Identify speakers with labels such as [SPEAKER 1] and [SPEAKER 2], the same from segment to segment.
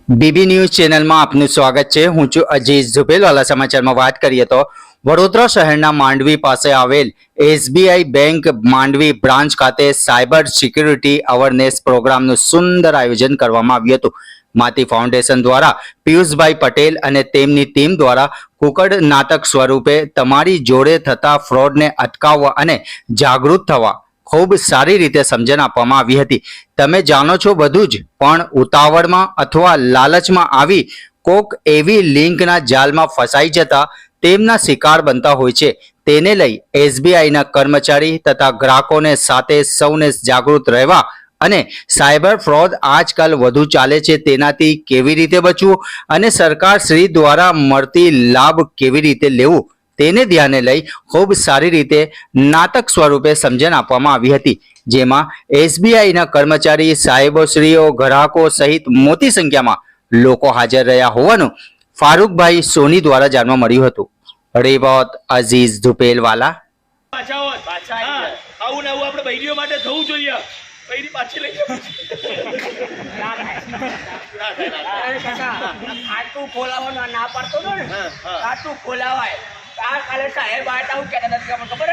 [SPEAKER 1] BB news ચેનલમાં આપનું સ્વાગત છે। હું છું અજીઝ ઝુપેલવાલા। સમાચારમાં વાત કરીએ તો વડોદરા શહેરના માંડવી પાસે આવેલ એસબીઆઈ બેંક માંડવી બ્રાન્ચ ખાતે સાયબર સિક્યુરિટી અવેરનેસ પ્રોગ્રામનું સુંદર આયોજન કરવામાં આવ્યું હતું। માતી ફાઉન્ડેશન દ્વારા પિયુષભાઈ પટેલ અને તેમની ટીમ દ્વારા કુકડ નાટક સ્વરૂપે તમારી જોડે થતા ફ્રોડને અટકાવવા અને જાગૃત થવા ખૂબ સારી રીતે સમજણ આપવામાં આવી હતી। તમે જાણો છો બધું જ, પણ ઉતાવળમાં અથવા લાલચમાં આવી કોક એવી લિંકના જાલમાં ફસાઈ જતા તેમના શિકાર બનતા હોય છે। તેને લઈ એસબીઆઈના કર્મચારી તથા ગ્રાહકોને સાથે સૌને જાગૃત રહેવા અને સાયબર ફ્રોડ આજકાલ વધુ ચાલે છે તેનાથી કેવી રીતે બચવું અને સરકાર શ્રી દ્વારા મળતી લાભ કેવી રીતે લેવું તેને ધ્યાને લઈ ખૂબ સારી રીતે નાટક સ્વરૂપે સમજણ આપવામાં આવી હતી। જેમાં એસબીઆઈના કર્મચારી સાહેબોશ્રીઓ ગ્રાહકો સહિત મોટી સંખ્યામાં લોકો હાજર રહ્યા હોવાનું ફારૂકભાઈ સોની દ્વારા જાણવા મળ્યું હતું। રિપોર્ટ અઝીઝ ધુપેલવાલા।
[SPEAKER 2] આવું ને આવું આપણે બૈરીઓ માટે થવું જોઈએ। બૈરી પાછી લઈ
[SPEAKER 3] ખાતું ખોલાવવાનું ના પાડતો હતો ને, ખાતું ખોલાવાય આ કાલે સાહેબ આયા હું કહેતા હતા ખબર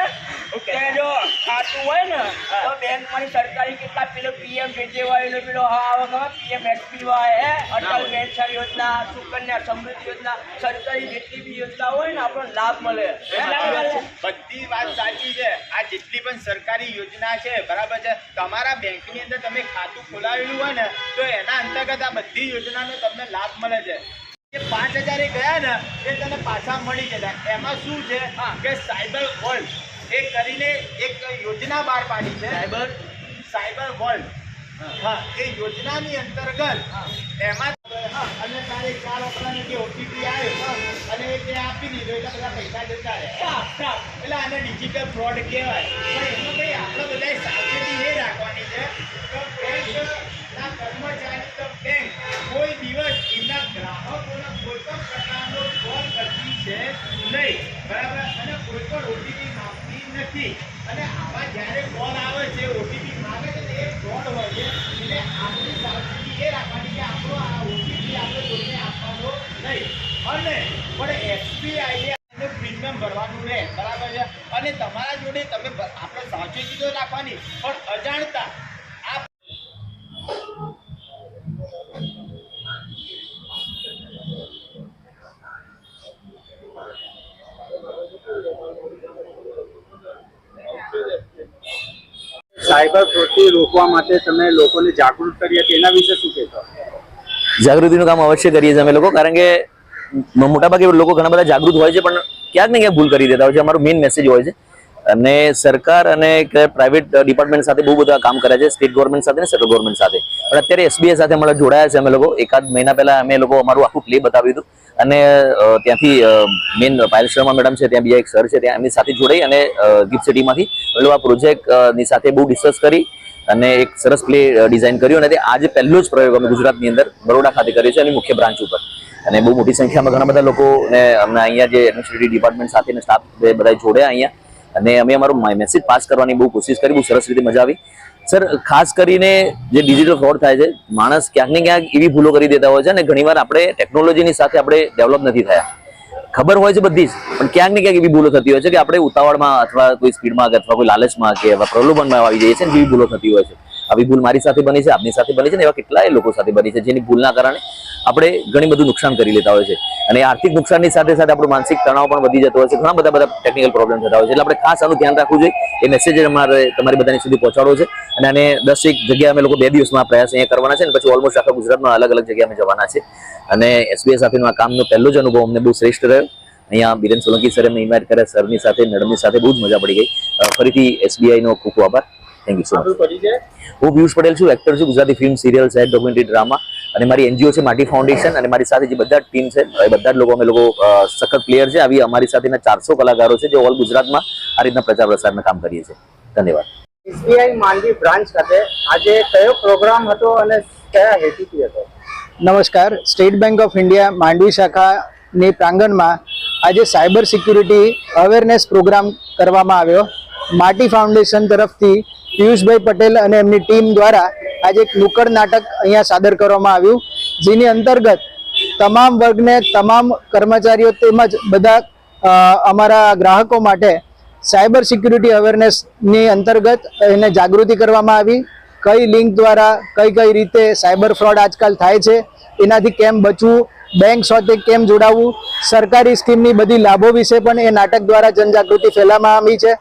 [SPEAKER 3] કે જો ખાતું હોય ને તો બેંકમાં સરકારી કેટલા પેલો પીએમ જેજેવાય ને પેલો પીએમએસપી હોય અટલ પેન્શન યોજના, સુકન્યા સમૃદ્ધિ યોજના, સરકારી જેટલી બી યોજના હોય ને આપણને લાભ મળે।
[SPEAKER 2] બધી વાત સાચી છે। આ જેટલી પણ સરકારી યોજના છે બરાબર છે, તમારા બેંકની અંદર તમે ખાતું ખોલાવેલું હોય ને તો એના અંતર્ગત આ બધી યોજનાનો તમને લાભ મળે છે। 5000 ગયા ને એ તને પાછા મળી જતા। એમાં શું છે કે સાયબર વર્લ્ડ એ કરીને એક યોજના બહાર પાડી છે, સાયબર વર્લ્ડ। હા, એ યોજનાની અંતર્ગત એમાં અને તારે 4 ઓપરાને જે ઓટીપી આવ્યો અને તે આપી દીધો એટલે બધા પૈસા જતા રહે। એટલે આને ડિજિટલ ફ્રોડ કહેવાય। પણ એમાં ભાઈ આપણે બધાએ સાવચેતી એ રાખવાની છે કે બેંકના કર્મચારી તો બેંક કોઈ દિવસ એના ગ્રાહકોને કોઈ પણ પ્રકારનો ફ્રોડ કરતી છે નહીં, બરાબર? અને કોઈ પણ ઓટીપી માંગતી નથી। અને આવા જ્યારે કોલ આવે છે, ઓટીપી માંગે છે, એ ફ્રોડ હોય છે। એટલે આપણી સાવચેતી એ રાખવાની કે આપણો આ ઓટીપી આપણે કોઈને આપવાનો નહીં। અને પણ એસબીઆઈએ પ્રીમિયમ ભરવાનું રહે, બરાબર છે? અને તમારા જોડે તમે આપણે સાવચેતી તો રાખવાની, પણ અજાણતા આ
[SPEAKER 1] સાયબર ફ્રોડથી રોકવા માટે તમે લોકોને જાગૃત કરીએ તેના વિશે શું કહેશો?
[SPEAKER 4] જાગૃતિનું કામ અવશ્ય કરીએ છીએ અમે લોકો, કારણ કે મોટાભાગે લોકો ઘણા બધા જાગૃત હોય છે પણ ક્યાંક ને ક્યાંક ભૂલ કરી દેતા હોય છે। અમારો મેઇન મેસેજ હોય છે અને સરકાર અને પ્રાઇવેટ ડિપાર્ટમેન્ટ સાથે બહુ બધા કામ કરે છે, સ્ટેટ ગવર્મેન્ટ સાથે ને સેન્ટ્રલ ગવર્મેન્ટ સાથે। પણ અત્યારે એસબીઆઈ સાથે અમારે જોડાયા છે અમે લોકો। એકાદ મહિના પહેલા અમે લોકો અમારું આખું પ્લે બતાવ્યું હતું અને ત્યાંથી મેઇન પાયલ શર્મા મેડમ છે, ત્યાં બીજા એક સર છે, ત્યાં એમની સાથે જોડાઈ અને ગિફ્ટ સિટીમાંથી એટલે આ પ્રોજેક્ટની સાથે બહુ ડિસ્કસ કરી અને એક સરસ પ્લે ડિઝાઇન કર્યું। અને તે આજે પહેલો જ પ્રયોગ અમે ગુજરાતની અંદર બરોડા ખાતે કર્યો છે, એની મુખ્ય બ્રાન્ચ ઉપર। અને બહુ મોટી સંખ્યામાં ઘણા બધા લોકોને અમને અહીંયા જે એડમિનિસ્ટ્રેટિવ ડિપાર્ટમેન્ટ સાથે સ્ટાફ બધા જોડ્યા અહીંયા, અને અમે અમારો મેસેજ પાસ કરવાની બહુ કોશિશ કરી। બહુ સરસ રીતે મજા આવી સર। ખાસ કરીને જે ડિજિટલ ફ્રોડ થાય છે, માણસ ક્યાંક ને ક્યાંક એવી ભૂલો કરી દેતા હોય છે અને ઘણીવાર આપણે ટેકનોલોજીની સાથે આપણે ડેવલપ નથી થયા। ખબર હોય છે બધી જ, પણ ક્યાંક ને ક્યાંક એવી ભૂલો થતી હોય છે કે આપણે ઉતાવળમાં અથવા કોઈ સ્પીડમાં અથવા કોઈ લાલચમાં કે પ્રલોભનમાં આવી જઈએ છીએ, એવી ભૂલો થતી હોય છે। આવી ભૂલ મારી સાથે બની છે, આપની સાથે બની છે ને એવા કેટલાય લોકો સાથે બની છે, જેની ભૂલના કારણે આપણે ઘણી બધું નુકસાન કરી લેતા હોય છે। અને આર્થિક નુકસાનની સાથે સાથે આપણું માનસિક તણાવ પણ વધી જતો હોય છે, ઘણા બધા ટેકનિકલ પ્રોબ્લેમ થતા હોય છે। એટલે આપણે ખાસ આનું ધ્યાન રાખવું જોઈએ। એ મેસેજ અમારે તમારી બધાની સુધી પહોંચાડવો છે અને આને 10 એક જગ્યાએ અમે લોકો 2 દિવસમાં પ્રયાસ અહીંયા કરવાના છે અને પછી ઓલમોસ્ટ આખા ગુજરાતમાં અલગ અલગ જગ્યાએ અમે જવાના છે। અને એસબીઆઈ સાથેનો આ કામનો પહેલો જ અનુભવ અમને બહુ શ્રેષ્ઠ રહ્યો। અહીંયા બીરેન સોલંકી સર અમને ઇન્વાઇટ કર્યા, સરની સાથે મેડમની સાથે બહુ જ મજા પડી ગઈ। ફરીથી એસબીઆઈનો ખૂબ ખૂબ આભાર। Thank you so much. હું પિયુષ પટેલ છું, એક્ટર છું, ગુજરાતી ફિલ્મ, સિરિયલ, સાહેબ, ડોક્યુમેન્ટરી, ડ્રામા, અને મારી એનજીઓ છે માટી ફાઉન્ડેશન। અને મારી સાથે જે બધા ટીમ છે એ બધા જ લોકો અમે લોકો સખત પ્લેયર છે। આવી અમારી સાથેના 400 કલાકારો છે જે ઓલ ગુજરાતમાં આ રીતના પ્રચાર પ્રસારના કામ કરીએ છીએ। ધન્યવાદ।
[SPEAKER 1] એસબીઆઈ માંડવી બ્રાન્ચ ખાતે આજે કયો પ્રોગ્રામ હતો અને કયા હેતુથી હતો?
[SPEAKER 5] નમસ્કાર। State bank of India Mandvi શાખાની પ્રાંગણમાં આજે સાયબર સિક્યુરિટી અવેરનેસ પ્રોગ્રામ કરવામાં આવ્યો। માટી ફાઉન્ડેશન તરફથી પિયુષભાઈ પટેલ અને એમની ટીમ દ્વારા આજે એક નુક્કડ નાટક અહીંયા સાદર કરવામાં આવ્યું, જેની અંતર્ગત તમામ વર્ગને, તમામ કર્મચારીઓ તેમજ બધા અમારા ગ્રાહકો માટે સાયબર સિક્યુરિટી અવેરનેસની અંતર્ગત એને જાગૃતિ કરવામાં આવી. કઈ લિંક દ્વારા કઈ રીતે સાયબર ફ્રોડ આજકાલ થાય છે, એનાથી કેમ બચવું, બેંક સાથે કેમ જોડાવવું, સરકારી સ્કીમની બધી લાભો વિશે પણ એ નાટક દ્વારા જનજાગૃતિ ફેલાવવામાં આવી છે.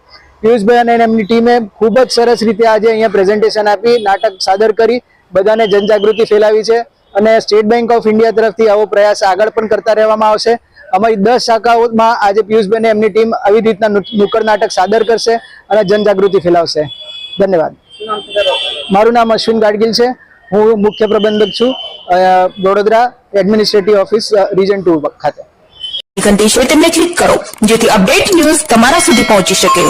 [SPEAKER 5] પિયુષભાઈ અને એમની ટીમે ખૂબ જ સરસ રીતે આજે અહીંયા પ્રેઝન્ટેશન આપી, નાટક સાદર કરી, બધાને જનજાગૃતિ ફેલાવી છે. અને સ્ટેટ બેંક ઓફ ઇન્ડિયા તરફથી આવો પ્રયાસ આગળ પણ કરતા રહેવામાં આવશે. અમારી 10 શાખાઓમાં આજે પિયુષભાઈ અને એમની ટીમ આવી રીતના નુક્કડ નાટક સાદર કરશે અને જનજાગૃતિ ફેલાવશે. ધન્યવાદ. મારું નામ અશ્વિન ગાડગીલ છે. હું મુખ્ય પ્રબંધક છું વડોદરા એડમિનિસ્ટ્રેટિવ ઓફિસ રીજન 2 ખાતે.
[SPEAKER 6] ઘંટી છે તેમને ક્લિક કરો જેથી અપડેટ ન્યૂઝ તમારા સુધી પહોંચી શકે.